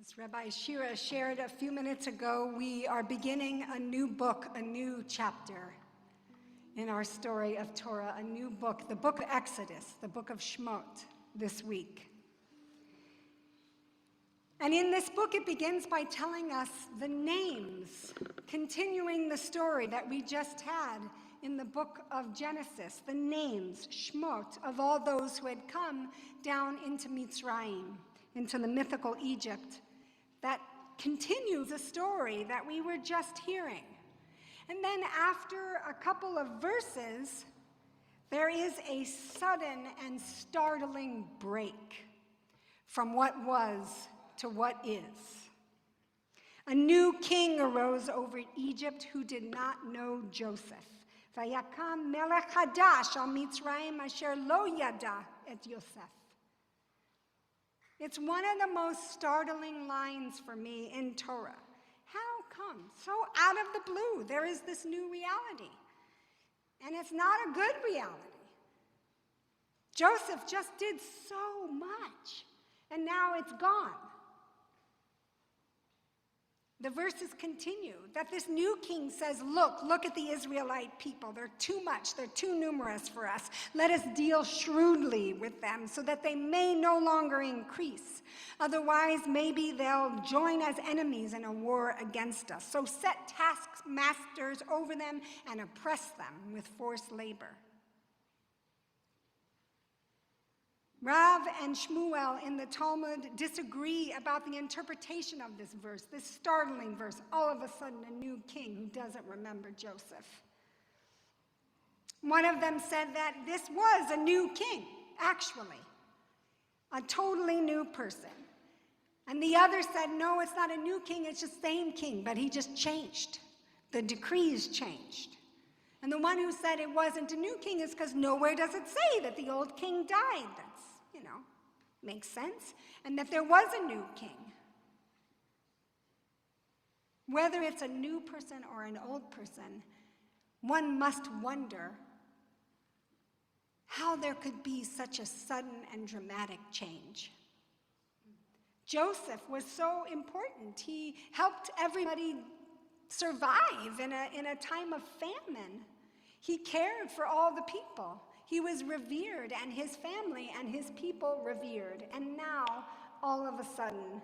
As Rabbi Shira shared a few minutes ago, we are beginning a new book, a new chapter in our story of Torah, a new book, the book of Exodus, the book of Shemot, this week. And in this book, it begins by telling us the names, continuing the story that we just had in the book of Genesis, the names, Shemot, of all those who had come down into Mitzrayim, into the mythical Egypt. That continues a story that we were just hearing. And then after a couple of verses, there is a sudden and startling break from what was to what is. A new king arose over Egypt who did not know Joseph. Vayakam melech hadash al Mitzrayim asher lo yada et Yosef. It's one of the most startling lines for me in Torah. How come, so out of the blue, there is this new reality? And it's not a good reality. Joseph just did so much, and now it's gone. The verses continue that this new king says, look at the Israelite people. They're too much. They're too numerous for us. Let us deal shrewdly with them so that they may no longer increase. Otherwise, maybe they'll join as enemies in a war against us. So set taskmasters over them and oppress them with forced labor. Rav and Shmuel in the Talmud disagree about the interpretation of this verse, this startling verse. All of a sudden, a new king who doesn't remember Joseph. One of them said that this was a new king, actually, a totally new person. And the other said, no, it's not a new king, it's just the same king, but he just changed. The decrees changed. And the one who said it wasn't a new king is because nowhere does it say that the old king died. That's, makes sense. And that there was a new king. Whether it's a new person or an old person, one must wonder how there could be such a sudden and dramatic change. Joseph was so important. He helped everybody survive in a time of famine. He cared for all the people. He was revered, and his family and his people revered. And now, all of a sudden,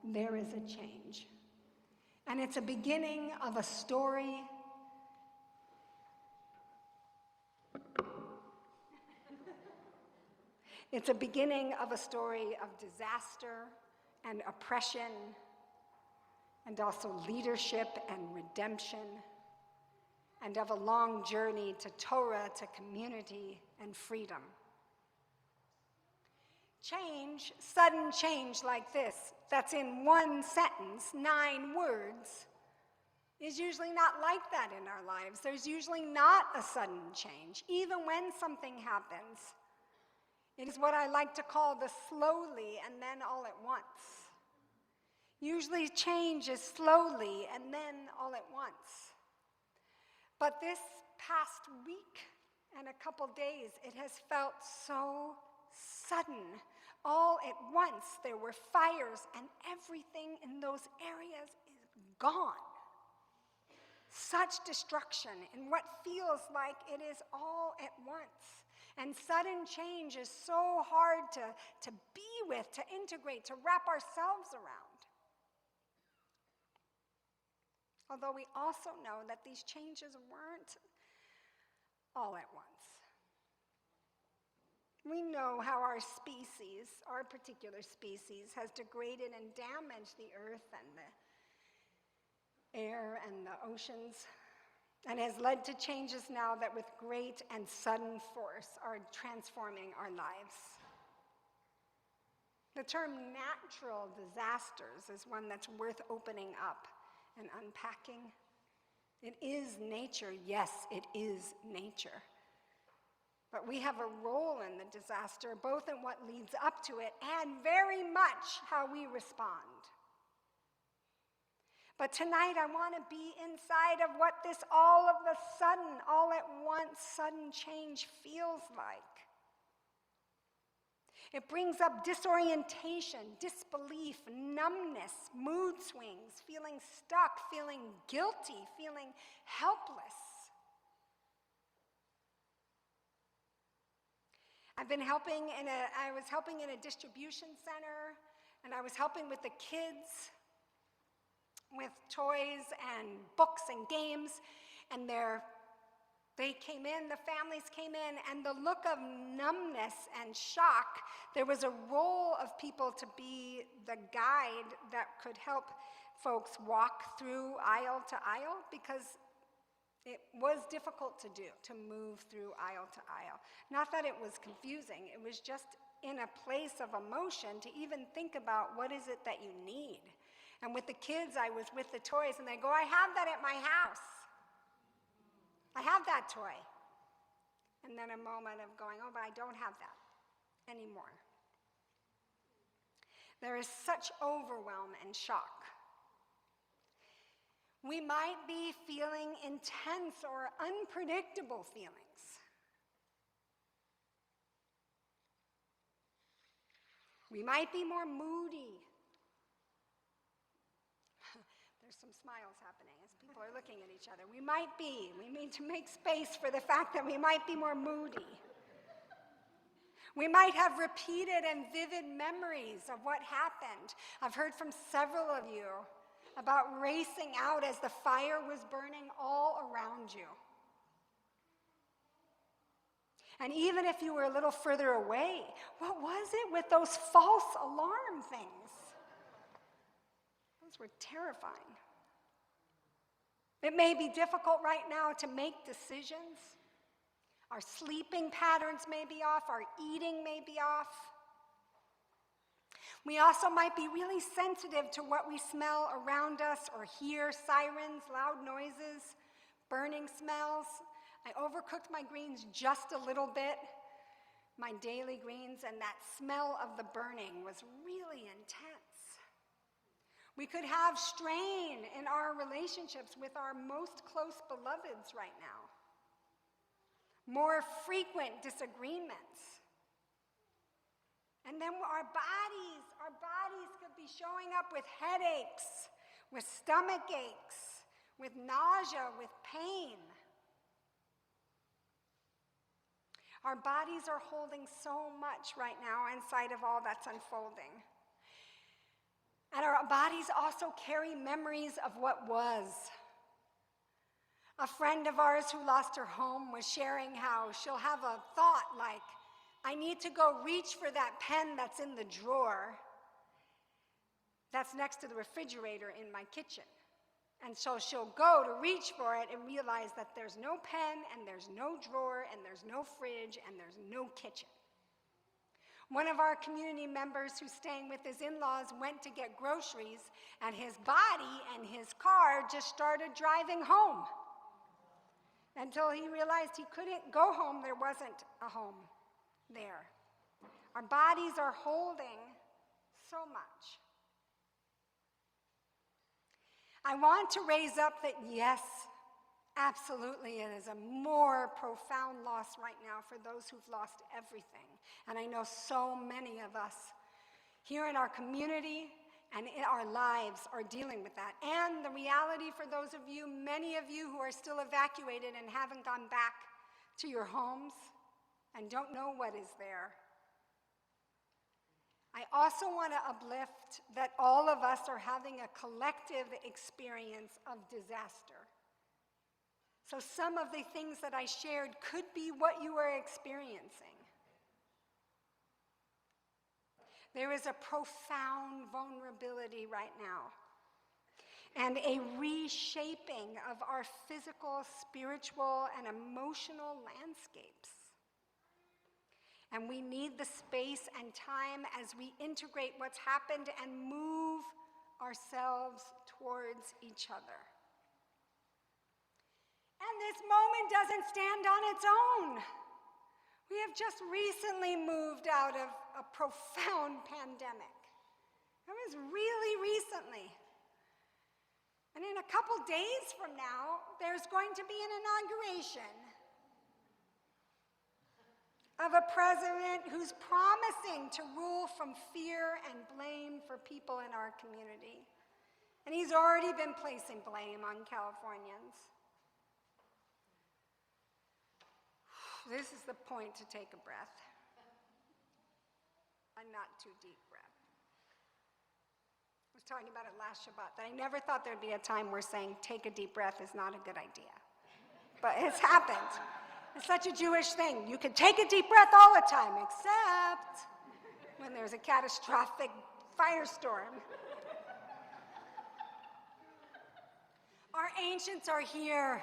there is a change. And it's a beginning of a story. It's a beginning of a story of disaster and oppression, and also leadership and redemption, and of a long journey to Torah, to community, and freedom. Change, sudden change like this, that's in one sentence, 9 words, is usually not like that in our lives. There's usually not a sudden change, even when something happens. It is what I like to call the slowly and then all at once. Usually change is slowly and then all at once. But this past week and a couple days, it has felt so sudden. All at once, there were fires and everything in those areas is gone. Such destruction in what feels like it is all at once. And sudden change is so hard to be with, to integrate, to wrap ourselves around. Although we also know that these changes weren't all at once. We know how our species, our particular species, has degraded and damaged the earth and the air and the oceans, and has led to changes now that with great and sudden force are transforming our lives. The term natural disasters is one that's worth opening up and unpacking. It is nature, yes, it is nature. But we have a role in the disaster, both in what leads up to it and very much how we respond. But tonight I want to be inside of what this all of a sudden, all at once, sudden change feels like. It brings up disorientation, disbelief, numbness, mood swings, feeling stuck, feeling guilty, feeling helpless. I was helping in a distribution center, and I was helping with the kids with toys and books and games, and they came in, the families came in, and the look of numbness and shock. There was a role of people to be the guide that could help folks walk through aisle to aisle, because it was difficult to do, to move through aisle to aisle. Not that it was confusing, it was just in a place of emotion to even think about what is it that you need. And with the kids, I was with the toys, and they go, I have that at my house. I have that toy. And then a moment of going, oh, but I don't have that anymore. There is such overwhelm and shock. We might be feeling intense or unpredictable feelings. We might be more moody. There's some smiles happening as people are looking at each other. We need to make space for the fact that we might be more moody. We might have repeated and vivid memories of what happened. I've heard from several of you about racing out as the fire was burning all around you. And even if you were a little further away, what was it with those false alarm things? Those were terrifying. It may be difficult right now to make decisions. Our sleeping patterns may be off, our eating may be off. We also might be really sensitive to what we smell around us or hear sirens, loud noises, burning smells. I overcooked my greens just a little bit, my daily greens, and that smell of the burning was really intense. We could have strain in our relationships with our most close beloveds right now. More frequent disagreements. And then our bodies could be showing up with headaches, with stomach aches, with nausea, with pain. Our bodies are holding so much right now inside of all that's unfolding. And our bodies also carry memories of what was. A friend of ours who lost her home was sharing how she'll have a thought like, I need to go reach for that pen that's in the drawer that's next to the refrigerator in my kitchen. And so she'll go to reach for it and realize that there's no pen and there's no drawer and there's no fridge and there's no kitchen. One of our community members who's staying with his in-laws went to get groceries, and his body and his car just started driving home until he realized he couldn't go home. There wasn't a home there. Our bodies are holding so much. I want to raise up that yes, absolutely, it is a more profound loss right now for those who've lost everything. And I know so many of us here in our community and in our lives are dealing with that. And the reality for those of you, many of you who are still evacuated and haven't gone back to your homes and don't know what is there. I also want to uplift that all of us are having a collective experience of disaster. So some of the things that I shared could be what you are experiencing. There is a profound vulnerability right now and a reshaping of our physical, spiritual, and emotional landscapes. And we need the space and time as we integrate what's happened and move ourselves towards each other. And this moment doesn't stand on its own. We have just recently moved out of a profound pandemic. It was really recently. And in a couple days from now, there's going to be an inauguration of a president who's promising to rule from fear and blame for people in our community. And he's already been placing blame on Californians. This is the point to take a breath. A not too deep breath. I was talking about it last Shabbat, that I never thought there'd be a time where saying take a deep breath is not a good idea. But it's happened. It's such a Jewish thing. You can take a deep breath all the time, except when there's a catastrophic firestorm. Our ancients are here,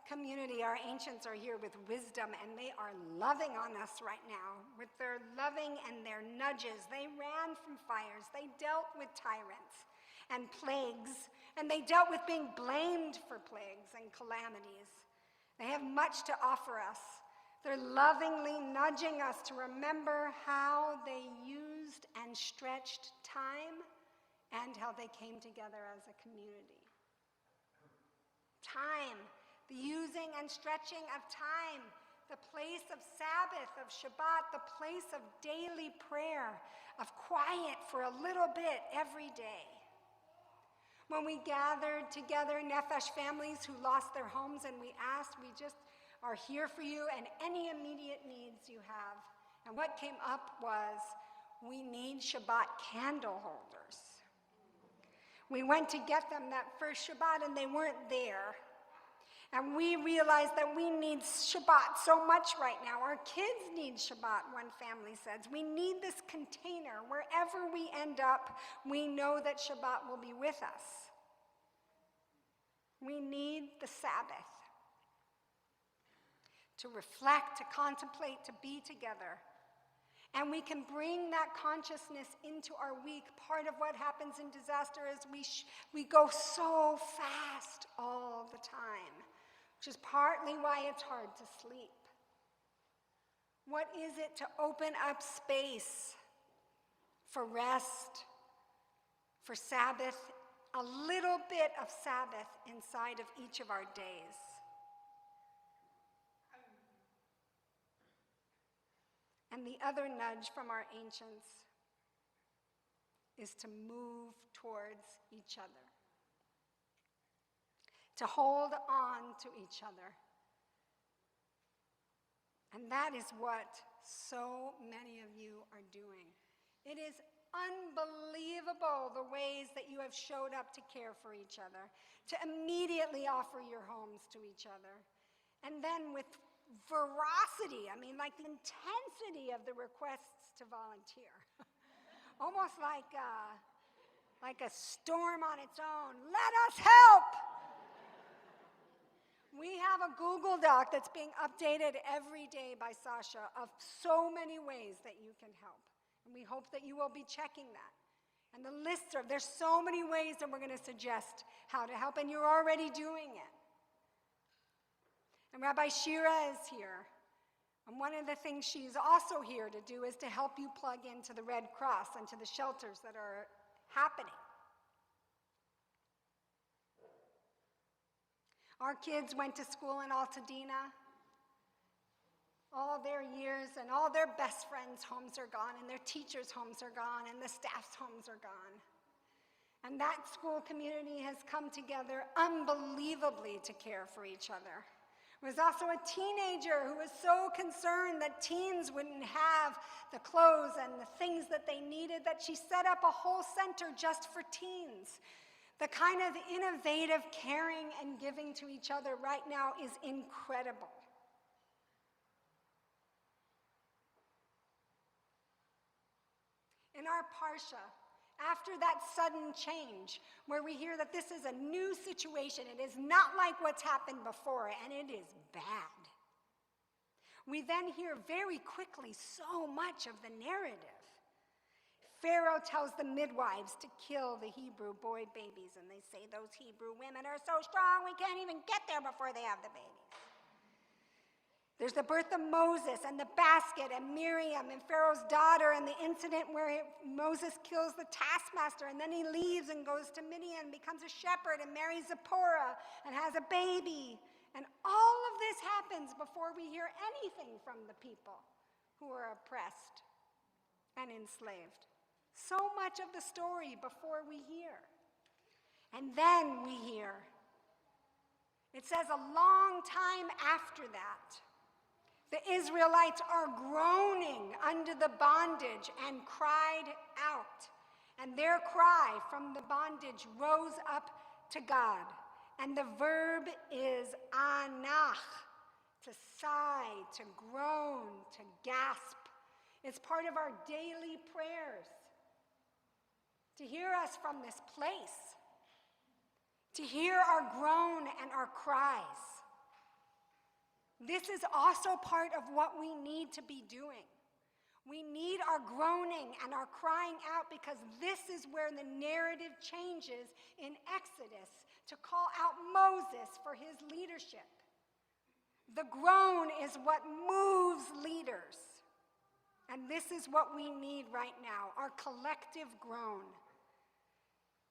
community. Our ancients are here with wisdom, and they are loving on us right now with their loving and their nudges. They ran from fires. They dealt with tyrants and plagues, and they dealt with being blamed for plagues and calamities. They have much to offer us. They're lovingly nudging us to remember how they used and stretched time and how they came together as a community. Time, the using and stretching of time, the place of Sabbath, of Shabbat, the place of daily prayer, of quiet for a little bit every day. When we gathered together, Nefesh families who lost their homes, and we asked, we just are here for you and any immediate needs you have. And what came up was, we need Shabbat candle holders. We went to get them that first Shabbat and they weren't there. And we realized that we need Shabbat so much right now. Our kids need Shabbat, one family says. We need this container. Wherever we end up, we know that Shabbat will be with us. We need the Sabbath to reflect, to contemplate, to be together. And we can bring that consciousness into our week. Part of what happens in disaster is we go so fast all the time, which is partly why it's hard to sleep. What is it to open up space for rest, for Sabbath, a little bit of Sabbath inside of each of our days? And the other nudge from our ancients is to move towards each other, to hold on to each other. And that is what so many of you are doing. It is unbelievable the ways that you have showed up to care for each other, to immediately offer your homes to each other. And then with veracity, I mean, like the intensity of the requests to volunteer. Almost like a storm on its own. Let us help! We have a Google Doc that's being updated every day by Sasha of so many ways that you can help. And we hope that you will be checking that. And the lists are, there's so many ways that we're going to suggest how to help, and you're already doing it. And Rabbi Shira is here. And one of the things she's also here to do is to help you plug into the Red Cross and to the shelters that are happening. Our kids went to school in Altadena. All their years and all their best friends' homes are gone, and their teachers' homes are gone, and the staff's homes are gone. And that school community has come together unbelievably to care for each other. There was also a teenager who was so concerned that teens wouldn't have the clothes and the things that they needed that she set up a whole center just for teens. The kind of innovative caring and giving to each other right now is incredible. In our Parsha, after that sudden change, where we hear that this is a new situation, it is not like what's happened before, and it is bad. We then hear very quickly so much of the narrative. Pharaoh tells the midwives to kill the Hebrew boy babies, and they say those Hebrew women are so strong we can't even get there before they have the babies. There's the birth of Moses and the basket and Miriam and Pharaoh's daughter and the incident where Moses kills the taskmaster, and then he leaves and goes to Midian, becomes a shepherd and marries Zipporah and has a baby. And all of this happens before we hear anything from the people who are oppressed and enslaved. So much of the story before we hear. And then we hear. It says a long time after that, the Israelites are groaning under the bondage and cried out. And their cry from the bondage rose up to God. And the verb is anach, to sigh, to groan, to gasp. It's part of our daily prayers. To hear us from this place. To hear our groan and our cries. This is also part of what we need to be doing. We need our groaning and our crying out because this is where the narrative changes in Exodus to call out Moses for his leadership. The groan is what moves leaders. And this is what we need right now, our collective groan.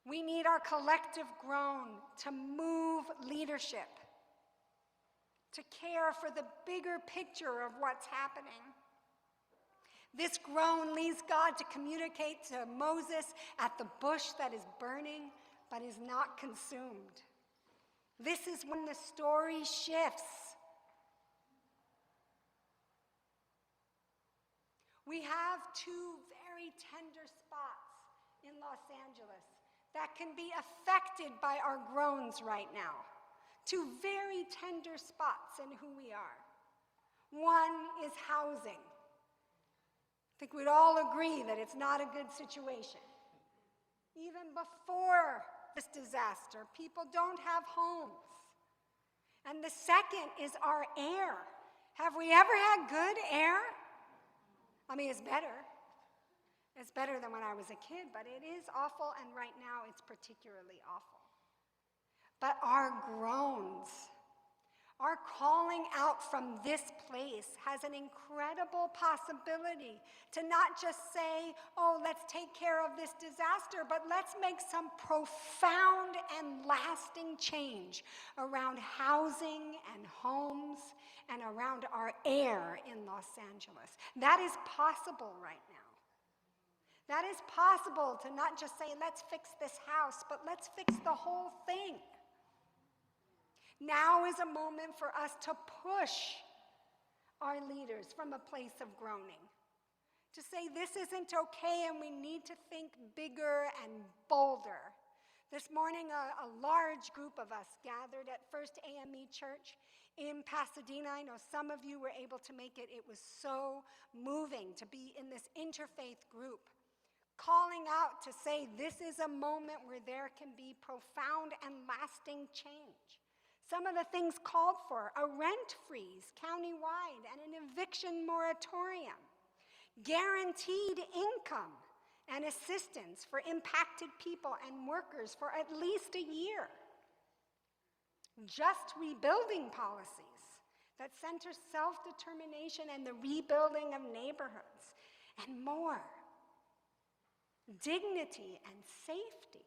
We need our collective groan to move leadership, to care for the bigger picture of what's happening. This groan leads God to communicate to Moses at the bush that is burning but is not consumed. This is when the story shifts. We have two very tender spots in Los Angeles that can be affected by our groans right now. Two very tender spots in who we are. One is housing. I think we'd all agree that it's not a good situation. Even before this disaster, people don't have homes. And the second is our air. Have we ever had good air? I mean, it's better. It's better than when I was a kid, but it is awful, and right now it's particularly awful. But our groans, our calling out from this place has an incredible possibility to not just say, oh, let's take care of this disaster, but let's make some profound and lasting change around housing and homes and around our air in Los Angeles. That is possible right now. That is possible to not just say, let's fix this house, but let's fix the whole thing. Now is a moment for us to push our leaders from a place of groaning. To say this isn't okay and we need to think bigger and bolder. This morning, a large group of us gathered at First AME Church in Pasadena. I know some of you were able to make it. It was so moving to be in this interfaith group, calling out to say this is a moment where there can be profound and lasting change. Some of the things called for: a rent freeze countywide and an eviction moratorium, guaranteed income and assistance for impacted people and workers for at least a year, just rebuilding policies that center self-determination and the rebuilding of neighborhoods, and more. Dignity and safety.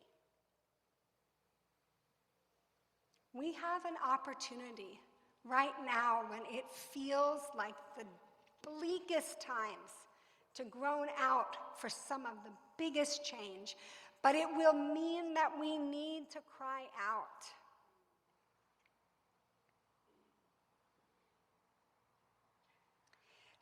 We have an opportunity right now when it feels like the bleakest times to groan out for some of the biggest change, but it will mean that we need to cry out.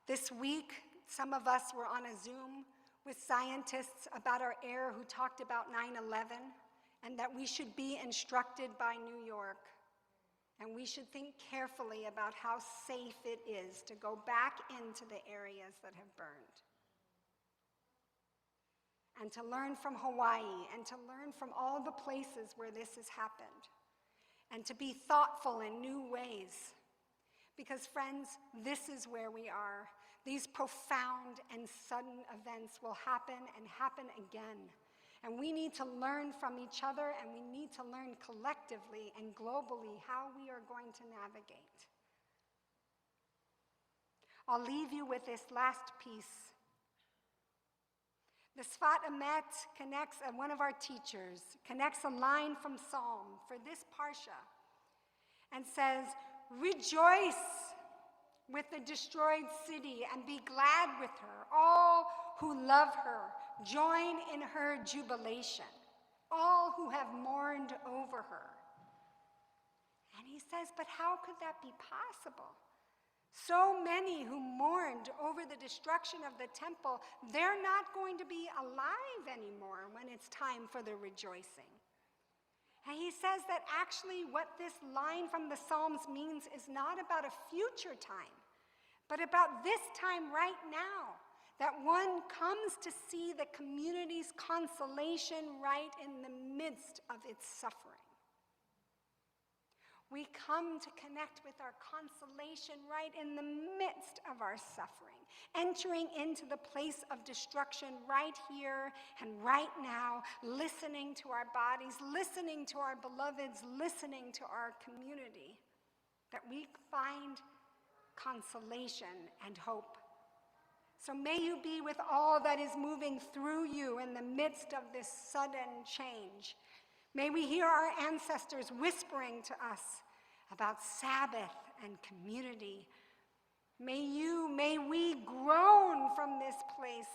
This week, some of us were on a Zoom with scientists about our air who talked about 9/11 and that we should be instructed by New York. And we should think carefully about how safe it is to go back into the areas that have burned. And to learn from Hawaii and to learn from all the places where this has happened. And to be thoughtful in new ways. Because friends, this is where we are. These profound and sudden events will happen and happen again. And we need to learn from each other, and we need to learn collectively and globally how we are going to navigate. I'll leave you with this last piece. The Sfat Emet connects, one of our teachers, connects a line from Psalm for this Parsha and says, rejoice, with the destroyed city and be glad with her. All who love her, join in her jubilation. All who have mourned over her. And he says, but how could that be possible? So many who mourned over the destruction of the temple, they're not going to be alive anymore when it's time for the rejoicing. And he says that actually what this line from the Psalms means is not about a future time, but about this time right now, that one comes to see the community's consolation right in the midst of its suffering. We come to connect with our consolation right in the midst of our suffering, entering into the place of destruction right here and right now, listening to our bodies, listening to our beloveds, listening to our community, that we find consolation and hope. So may you be with all that is moving through you in the midst of this sudden change. May we hear our ancestors whispering to us about Sabbath and community. May we groan from this place,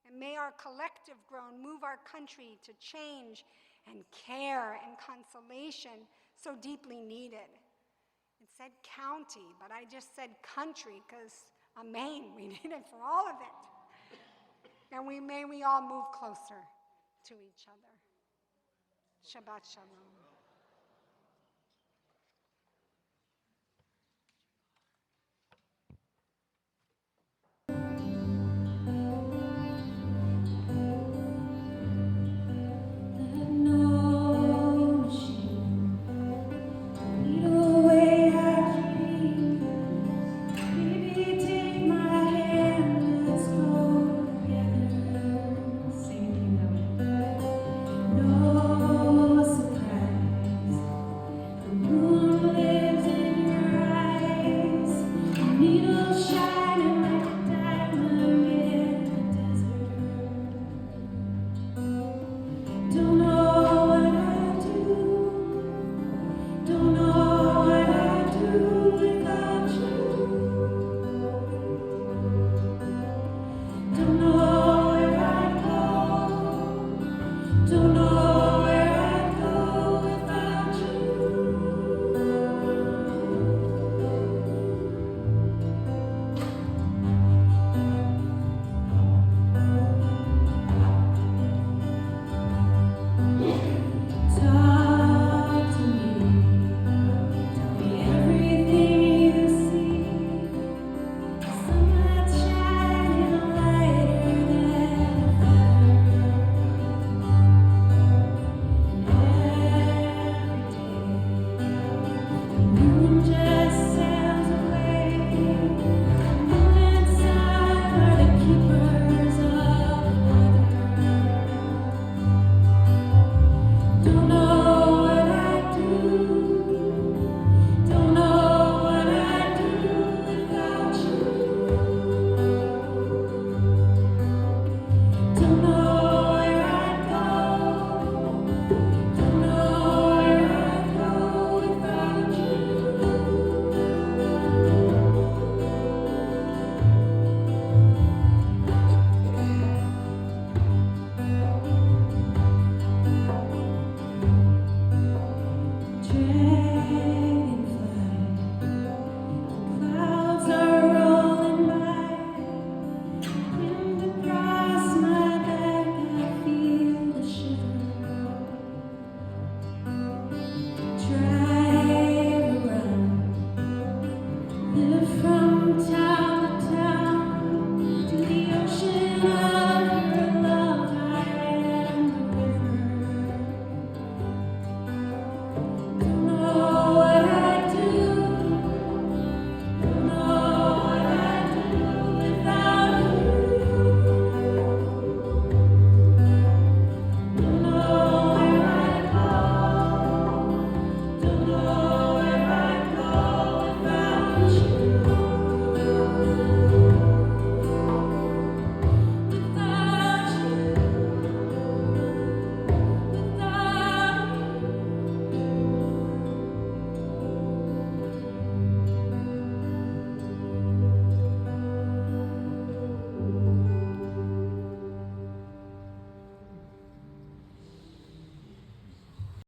and may our collective groan move our country to change and care and consolation so deeply needed. It said county, but I just said country because amen, we need it for all of it. And may we all move closer to each other. Shabbat Shalom.